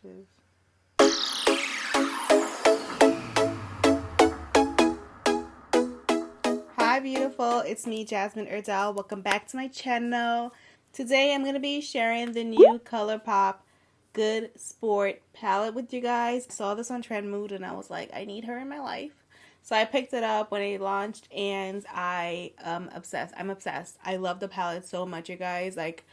lashes. Hi beautiful, it's me Jasmine Airdelle. Welcome back to my channel. Today I'm going to be sharing the new Colourpop Good Sport palette with you guys. I saw this on Trend Mood and I was like, I need her in my life. So I picked it up when it launched and I am obsessed. I'm obsessed. I love the palette so much, you guys. Like,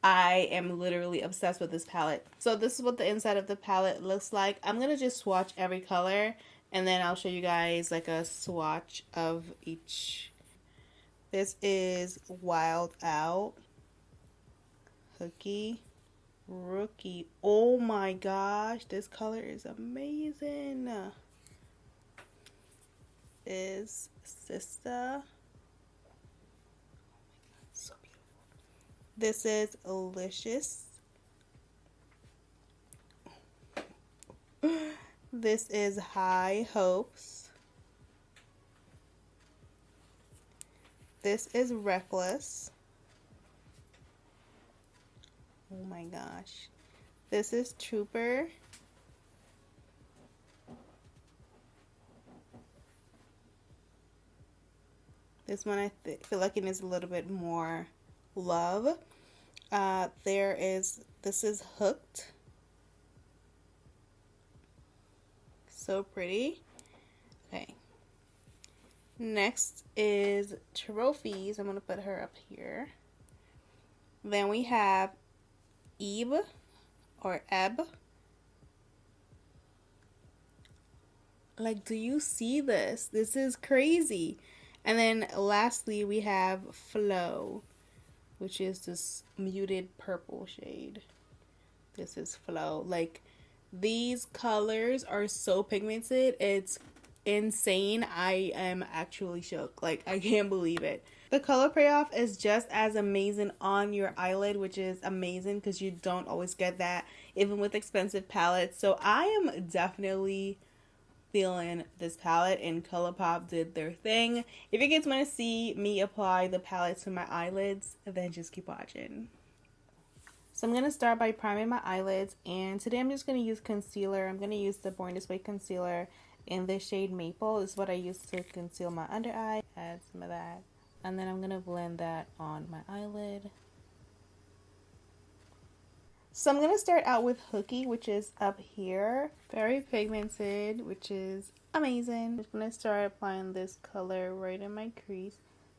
I am literally obsessed with this palette. So this is what the inside of the palette looks like. I'm going to just swatch every color and then I'll show you guys like a swatch of each. This is Wild Out, Hooky, Rookie. Oh my gosh, this color is amazing. Is Sista. So beautiful. This is Alicious. This is High Hopes. This is Reckless. Oh my gosh. This is Trooper. This one I feel like it needs a little bit more love. This is Hooked. So pretty. Okay. Next is Trophies. I'm going to put her up here. Then we have Eb or Eb. Like, do you see this? This is crazy. And then lastly, we have Flow, which is this muted purple shade. This is Flow. Like, these colors are so pigmented. It's insane. I am actually shook. Like, I can't believe it. The color payoff is just as amazing on your eyelid, which is amazing because you don't always get that even with expensive palettes. So I am definitely feeling this palette, and Colourpop did their thing. If you guys want to see me apply the palette to my eyelids, then just keep watching. So I'm going to start by priming my eyelids, and today I'm just going to use concealer. I'm going to use the Born This Way concealer in the shade Maple. This is what I use to conceal my under eye. Add some of that, and then I'm going to blend that on my eyelid. So I'm going to start out with Hooky, which is up here. Very pigmented, which is amazing. I'm just going to start applying this color right in my crease.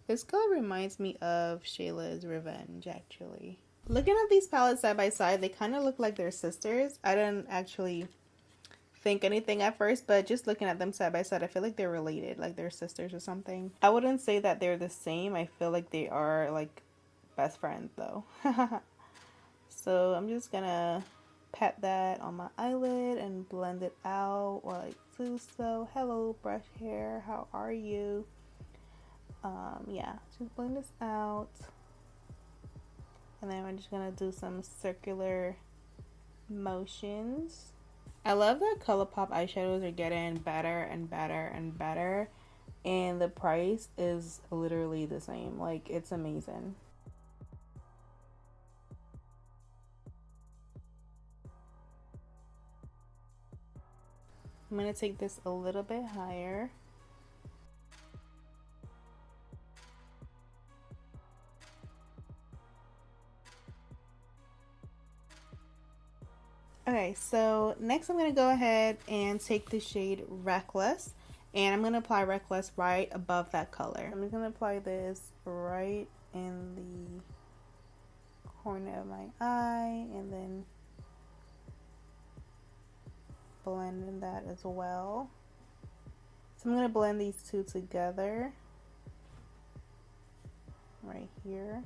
This color reminds me of Shayla's Revenge, actually. Looking at these palettes side by side, they kind of look like they're sisters. I didn't actually think anything at first, but just looking at them side by side, I feel like they're related, like they're sisters or something. I wouldn't say that they're the same. I feel like they are like best friends though. So I'm just gonna pat that on my eyelid and blend it out while I do so. Hello brush hair, how are you? Yeah, just blend this out. And then we're just gonna do some circular motions. I love that Colourpop eyeshadows are getting better and better and better, and the price is literally the same. Like, it's amazing. I'm going to take this a little bit higher. Okay, so next I'm going to go ahead and take the shade Reckless, and I'm going to apply Reckless right above that color. I'm just going to apply this right in the corner of my eye, and then blend in that as well. So I'm going to blend these two together right here.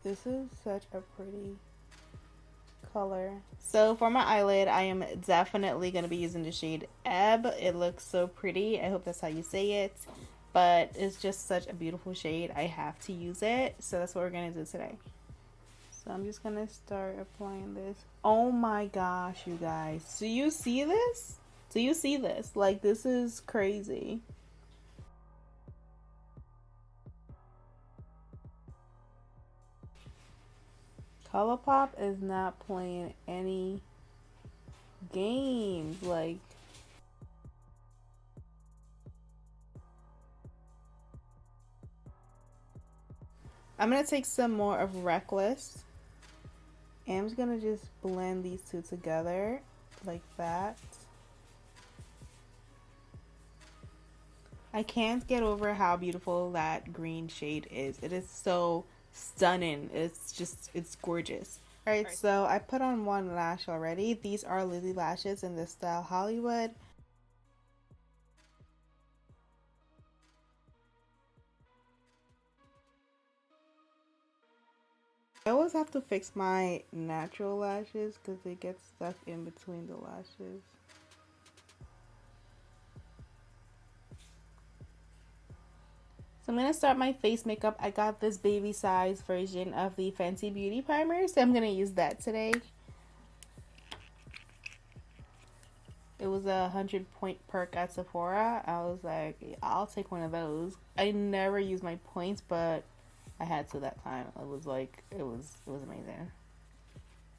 This is such a pretty color. So for my eyelid, I am definitely going to be using the shade Ebb. It looks so pretty. I hope that's how you say it. But it's just such a beautiful shade. I have to use it. So that's what we're going to do today. So I'm just going to start applying this. Oh my gosh, you guys. Do you see this? Do you see this? Like, this is crazy. Colourpop is not playing any games. Like, I'm gonna take some more of Reckless, and I'm just gonna just blend these two together like that. I can't get over how beautiful that green shade is. It is so stunning. It's gorgeous. Alright, so I put on one lash already. These are Lily lashes in the style Hollywood. I always have to fix my natural lashes because they get stuck in between the lashes. So I'm going to start my face makeup. I got this baby size version of the Fenty Beauty primer, so I'm going to use that today. It was a 100-point perk at Sephora. I was like, I'll take one of those. I never use my points, but I had to that time. It was like, it was amazing.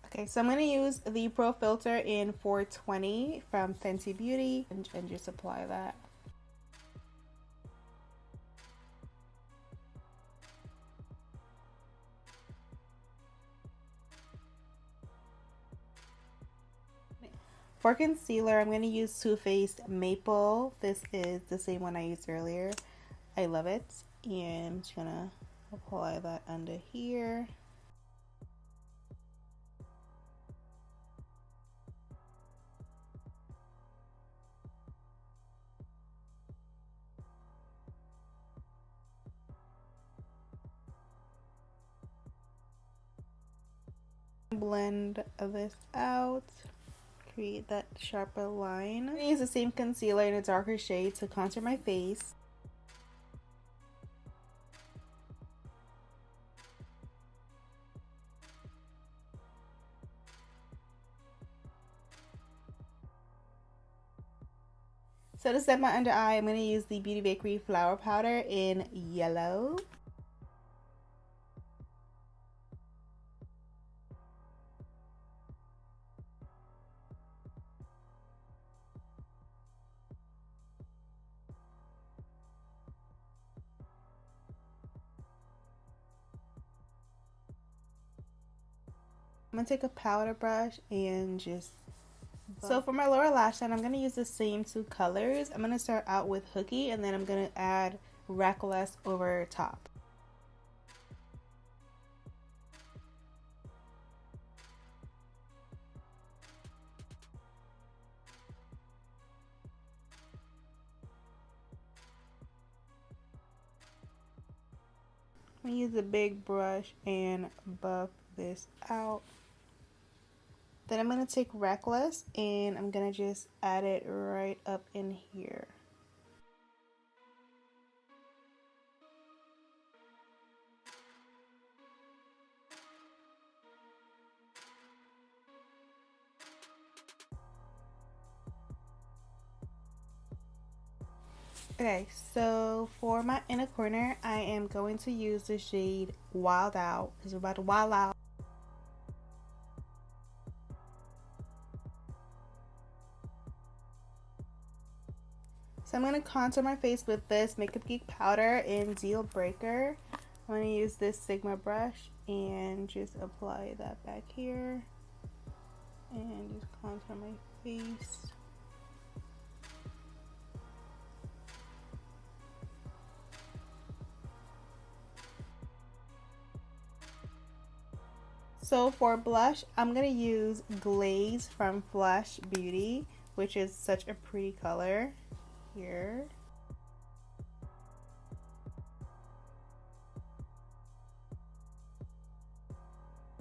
Okay, so I'm going to use the Pro Filter in 420 from Fenty Beauty and just apply that. For concealer, I'm going to use Too Faced Maple. This is the same one I used earlier. I love it. And I'm just going to apply that under here. Blend this out. Create that sharper line. I'm going to use the same concealer in a darker shade to contour my face. So to set my under eye, I'm going to use the Beauty Bakerie Flower Powder in yellow. I'm going to take a powder brush and just... So for my lower lash line, I'm going to use the same two colors. I'm going to start out with Hooky, and then I'm going to add Reckless over top. I'm going to use a big brush and buff this out. Then I'm going to take Reckless and I'm going to just add it right up in here. Okay, so for my inner corner, I am going to use the shade Wild Out because we're about to wild out. So I'm going to contour my face with this Makeup Geek powder in Deal Breaker. I'm going to use this Sigma brush and just apply that back here. And just contour my face. So for blush, I'm going to use Glaze from Flush Beauty, which is such a pretty color. Here.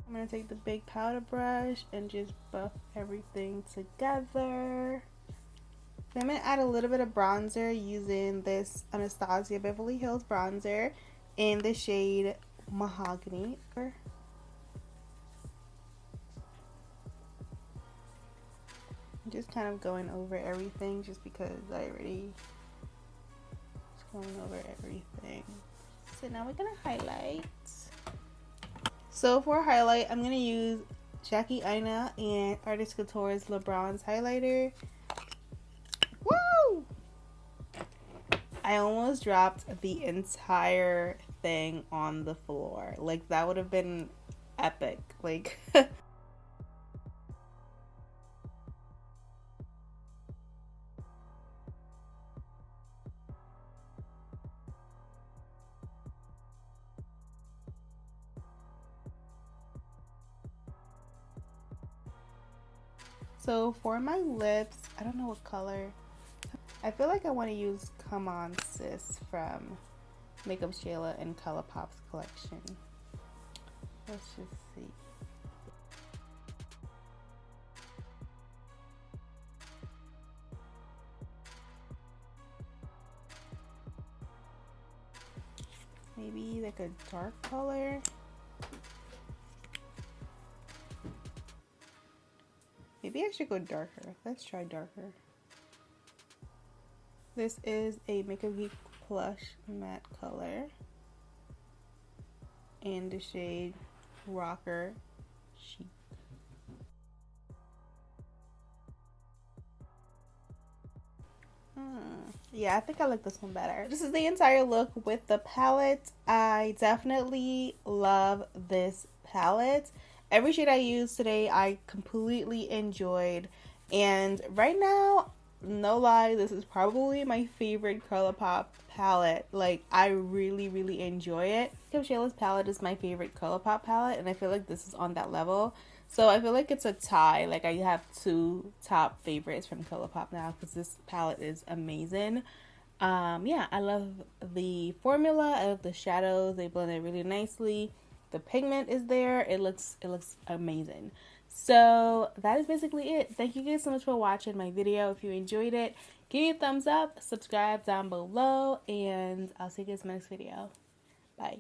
I'm going to take the big powder brush and just buff everything together. Then I'm going to add a little bit of bronzer using this Anastasia Beverly Hills bronzer in the shade Mahogany. I'm just kind of going over everything just because I already was going over everything. So now we're going to highlight. So for highlight, I'm going to use Jackie Aina and Artist Couture's LeBron's highlighter. Woo! I almost dropped the entire thing on the floor. Like, that would have been epic. Like... So for my lips, I don't know what color. I feel like I want to use Come On Sis from Makeup Shayla and Colourpop's collection. Let's just see. Maybe like a dark color. Maybe I should go darker. Let's try darker. This is a Makeup Geek Plush matte color in the shade Rocker Chic. Yeah, I think I like this one better. This is the entire look with the palette. I definitely love this palette. Every shade I used today, I completely enjoyed. And right now, no lie, this is probably my favorite Colourpop palette. Like, I really, really enjoy it. Shayla's palette is my favorite Colourpop palette, and I feel like this is on that level. So I feel like it's a tie. Like, I have two top favorites from Colourpop now because this palette is amazing. Yeah, I love the formula. I love the shadows. They blend it really nicely. The pigment is there. It looks amazing. So that is basically it. Thank you guys so much for watching my video. If you enjoyed it, give me a thumbs up, subscribe down below, and I'll see you guys in my next video. Bye.